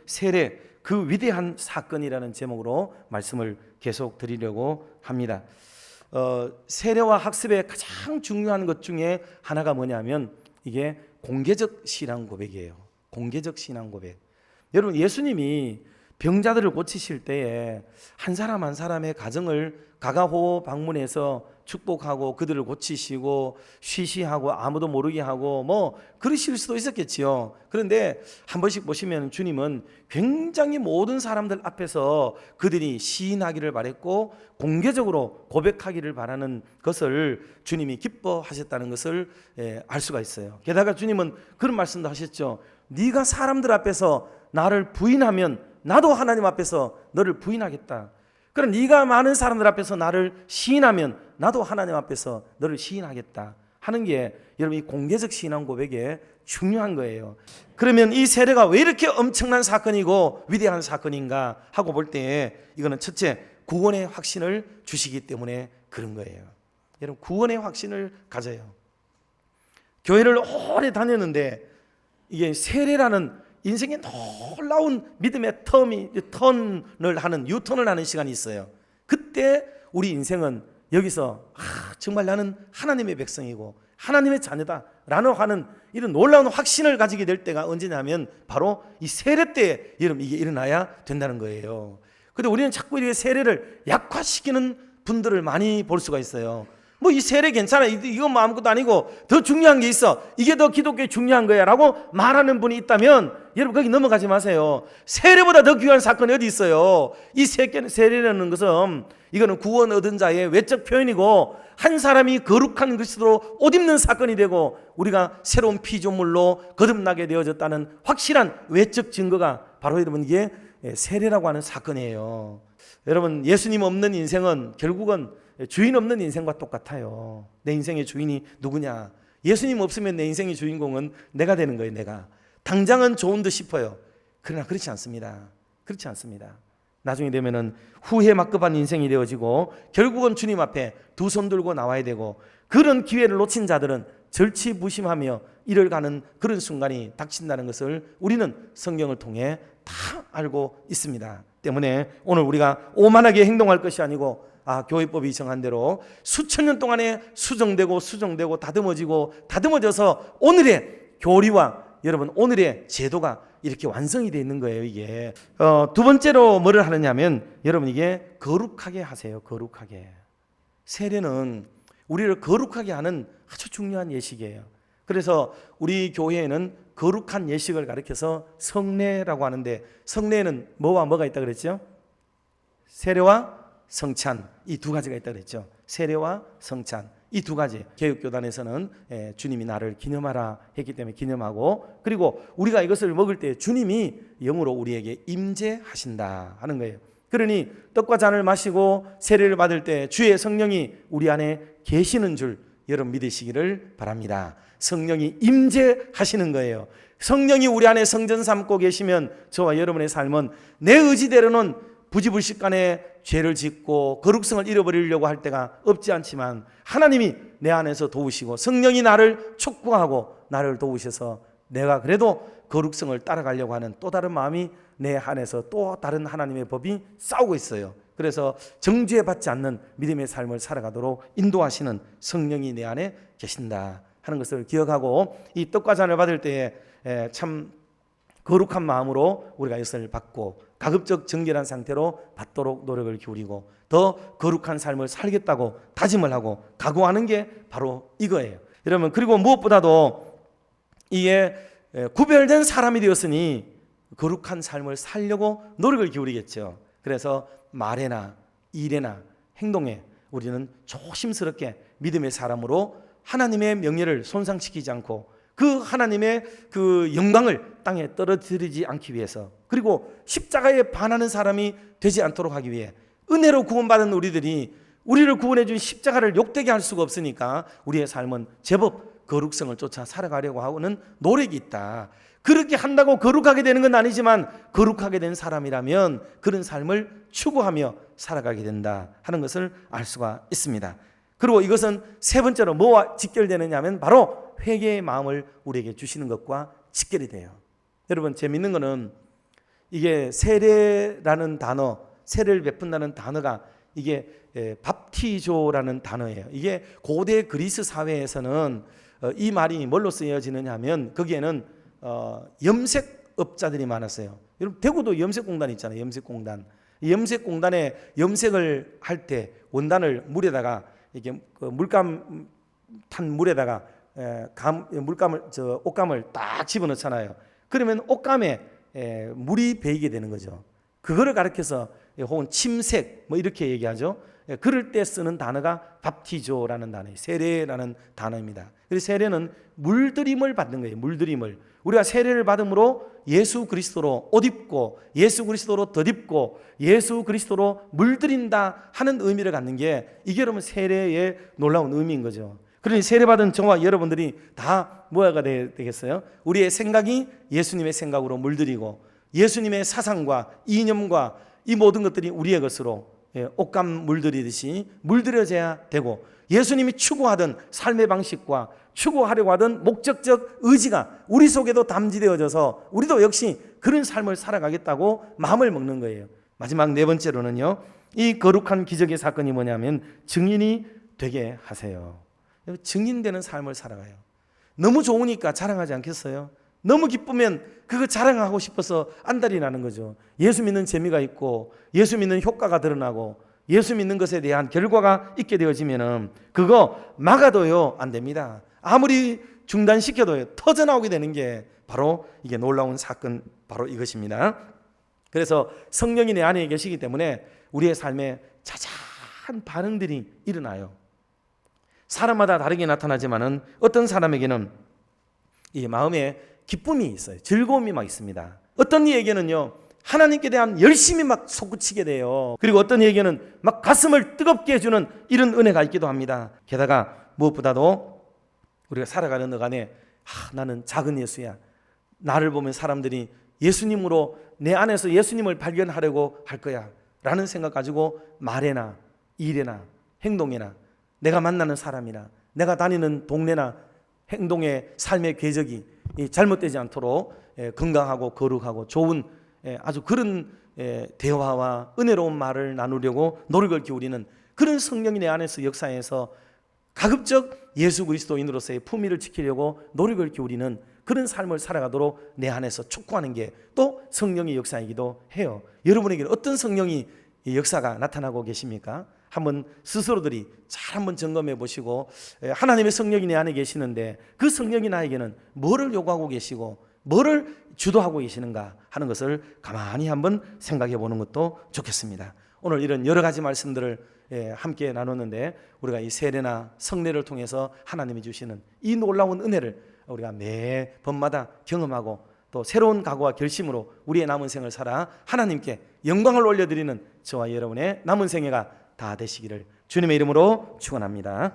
세례, 그 위대한 사건이라는 제목으로 말씀을 계속 드리려고 합니다. 세례와 학습의 가장 중요한 것 중에 하나가 뭐냐면 이게 공개적 신앙 고백이에요. 공개적 신앙 고백. 여러분, 예수님이 병자들을 고치실 때에 한 사람 한 사람의 가정을 가가호 방문해서 축복하고 그들을 고치시고 쉬쉬하고 아무도 모르게 하고 뭐 그러실 수도 있었겠지요. 그런데 한 번씩 보시면 주님은 굉장히 모든 사람들 앞에서 그들이 시인하기를 바랬고 공개적으로 고백하기를 바라는 것을 주님이 기뻐하셨다는 것을 알 수가 있어요. 게다가 주님은 그런 말씀도 하셨죠. 네가 사람들 앞에서 나를 부인하면 나도 하나님 앞에서 너를 부인하겠다. 그럼 네가 많은 사람들 앞에서 나를 시인하면 나도 하나님 앞에서 너를 시인하겠다 하는 게 여러분 이 공개적 신앙 고백에 중요한 거예요. 그러면 이 세례가 왜 이렇게 엄청난 사건이고 위대한 사건인가 하고 볼 때 이거는 첫째, 구원의 확신을 주시기 때문에 그런 거예요. 여러분, 구원의 확신을 가져요. 교회를 오래 다녔는데 이게 세례라는 인생에 놀라운 믿음의 턴을 하는 유턴을 하는 시간이 있어요. 그때 우리 인생은 여기서 정말 나는 하나님의 백성이고 하나님의 자녀다 라는 하는 이런 놀라운 확신을 가지게 될 때가 언제냐면 바로 이 세례 때 여러분 이게 일어나야 된다는 거예요. 그런데 우리는 자꾸 이렇게 세례를 약화시키는 분들을 많이 볼 수가 있어요. 뭐 이 세례 괜찮아, 이건 뭐 아무것도 아니고 더 중요한 게 있어, 이게 더 기독교에 중요한 거야 라고 말하는 분이 있다면 여러분 거기 넘어가지 마세요. 세례보다 더 귀한 사건이 어디 있어요. 이 세례라는 것은 이거는 구원 얻은 자의 외적 표현이고 한 사람이 거룩한 그리스도로 옷 입는 사건이 되고 우리가 새로운 피조물로 거듭나게 되어졌다는 확실한 외적 증거가 바로 여러분 이게 세례라고 하는 사건이에요. 여러분, 예수님 없는 인생은 결국은 주인 없는 인생과 똑같아요. 내 인생의 주인이 누구냐? 예수님 없으면 내 인생의 주인공은 내가 되는 거예요. 내가 당장은 좋은 듯 싶어요. 그러나 그렇지 않습니다. 그렇지 않습니다. 나중에 되면은 후회 막급한 인생이 되어지고 결국은 주님 앞에 두 손 들고 나와야 되고 그런 기회를 놓친 자들은 절치부심하며 이를 가는 그런 순간이 닥친다는 것을 우리는 성경을 통해 다 알고 있습니다. 때문에 오늘 우리가 오만하게 행동할 것이 아니고 교회법이 정한 대로 수천 년 동안에 수정되고 다듬어져서 오늘의 교리와 여러분 오늘의 제도가 이렇게 완성이 되어 있는 거예요. 이게 두 번째로 뭐를 하느냐면 여러분 이게 거룩하게 하세요. 거룩하게. 세례는 우리를 거룩하게 하는 아주 중요한 예식이에요. 그래서 우리 교회에는 거룩한 예식을 가리켜서 성례라고 하는데 성례는 뭐와 뭐가 있다 그랬죠? 세례와 성찬, 이 두 가지가 있다 그랬죠. 세례와 성찬, 이 두 가지. 개혁교단에서는 주님이 나를 기념하라 했기 때문에 기념하고, 그리고 우리가 이것을 먹을 때 주님이 영으로 우리에게 임재하신다 하는 거예요. 그러니 떡과 잔을 마시고 세례를 받을 때 주의 성령이 우리 안에 계시는 줄 여러분 믿으시기를 바랍니다. 성령이 임재하시는 거예요. 성령이 우리 안에 성전 삼고 계시면 저와 여러분의 삶은 내 의지대로는 부지불식간에 죄를 짓고 거룩성을 잃어버리려고 할 때가 없지 않지만 하나님이 내 안에서 도우시고 성령이 나를 촉구하고 나를 도우셔서 내가 그래도 거룩성을 따라가려고 하는 또 다른 마음이 내 안에서 또 다른 하나님의 법이 싸우고 있어요. 그래서 정죄받지 않는 믿음의 삶을 살아가도록 인도하시는 성령이 내 안에 계신다 하는 것을 기억하고 이 떡과 잔을 받을 때에 참 거룩한 마음으로 우리가 이것을 받고 가급적 정결한 상태로 받도록 노력을 기울이고 더 거룩한 삶을 살겠다고 다짐을 하고 각오하는 게 바로 이거예요. 여러분, 그리고 무엇보다도 이게 구별된 사람이 되었으니 거룩한 삶을 살려고 노력을 기울이겠죠. 그래서 말에나 일에나 행동에 우리는 조심스럽게 믿음의 사람으로 하나님의 명예를 손상시키지 않고 그 하나님의 그 영광을 땅에 떨어뜨리지 않기 위해서, 그리고 십자가에 반하는 사람이 되지 않도록 하기 위해 은혜로 구원받은 우리들이 우리를 구원해 준 십자가를 욕되게 할 수가 없으니까 우리의 삶은 제법 거룩성을 쫓아 살아가려고 하는 노력이 있다. 그렇게 한다고 거룩하게 되는 건 아니지만 거룩하게 된 사람이라면 그런 삶을 추구하며 살아가게 된다 하는 것을 알 수가 있습니다. 그리고 이것은 세 번째로 뭐와 직결되느냐 하면 바로 회개의 마음을 우리에게 주시는 것과 직결이 돼요. 여러분, 재밌는 거는 이게 세례라는 단어, 세례를 베푼다는 단어가 이게 밥티조라는 단어예요. 이게 고대 그리스 사회에서는 이 말이 뭘로 쓰여지느냐 하면 거기에는 염색업자들이 많았어요. 여러분 대구도 염색공단 있잖아요. 염색공단. 이 염색공단에 염색을 할 때 원단을 물에다가 이렇게 물감 탄 물에다가 옷감을 딱 집어넣잖아요. 그러면 옷감에 물이 배이게 되는 거죠. 그거를 가리켜서 혹은 침색 뭐 이렇게 얘기하죠. 그럴 때 쓰는 단어가 밥티조라는 단어예요. 세례라는 단어입니다. 그래서 세례는 물들임을 받는 거예요. 물들임을. 우리가 세례를 받음으로 예수 그리스도로 옷 입고 예수 그리스도로 덧입고 예수 그리스도로 물들인다 하는 의미를 갖는 게 이게 여러분 세례의 놀라운 의미인 거죠. 그러니 세례받은 저와 여러분들이 다 뭐가 되겠어요? 우리의 생각이 예수님의 생각으로 물들이고 예수님의 사상과 이념과 이 모든 것들이 우리의 것으로 옷감 물들이듯이 물들여져야 되고 예수님이 추구하던 삶의 방식과 추구하려고 하던 목적적 의지가 우리 속에도 담지되어져서 우리도 역시 그런 삶을 살아가겠다고 마음을 먹는 거예요. 마지막 네 번째로는요, 이 거룩한 기적의 사건이 뭐냐면 증인이 되게 하세요. 증인되는 삶을 살아가요. 너무 좋으니까 자랑하지 않겠어요? 너무 기쁘면 그거 자랑하고 싶어서 안달이 나는 거죠. 예수 믿는 재미가 있고 예수 믿는 효과가 드러나고 예수 믿는 것에 대한 결과가 있게 되어지면은 그거 막아도요 안 됩니다. 아무리 중단시켜도요 터져나오게 되는 게 바로 이게 놀라운 사건, 바로 이것입니다. 그래서 성령이 내 안에 계시기 때문에 우리의 삶에 자잘한 반응들이 일어나요. 사람마다 다르게 나타나지만은 어떤 사람에게는 이 마음에 기쁨이 있어요. 즐거움이 막 있습니다. 어떤 이에게는요 하나님께 대한 열심이 막 솟구치게 돼요. 그리고 어떤 이에게는 막 가슴을 뜨겁게 해주는 이런 은혜가 있기도 합니다. 게다가 무엇보다도 우리가 살아가는 엉간에 나는 작은 예수야. 나를 보면 사람들이 예수님으로 내 안에서 예수님을 발견하려고 할 거야 라는 생각 가지고 말에나 일에나 행동에나 내가 만나는 사람이나 내가 다니는 동네나 행동의 삶의 궤적이 잘못되지 않도록 건강하고 거룩하고 좋은 아주 그런 대화와 은혜로운 말을 나누려고 노력을 기울이는 그런 성령이 내 안에서 역사해서 가급적 예수 그리스도인으로서의 품위를 지키려고 노력을 기울이는 그런 삶을 살아가도록 내 안에서 촉구하는 게 또 성령의 역사이기도 해요. 여러분에게는 어떤 성령이 역사가 나타나고 계십니까? 한번 스스로들이 잘 한번 점검해 보시고 하나님의 성령이 내 안에 계시는데 그 성령이 나에게는 뭐를 요구하고 계시고 뭐를 주도하고 계시는가 하는 것을 가만히 한번 생각해 보는 것도 좋겠습니다. 오늘 이런 여러 가지 말씀들을 함께 나눴는데 우리가 이 세례나 성례를 통해서 하나님이 주시는 이 놀라운 은혜를 우리가 매 번마다 경험하고 또 새로운 각오와 결심으로 우리의 남은 생을 살아 하나님께 영광을 올려드리는 저와 여러분의 남은 생애가 다 되시기를 주님의 이름으로 축원합니다.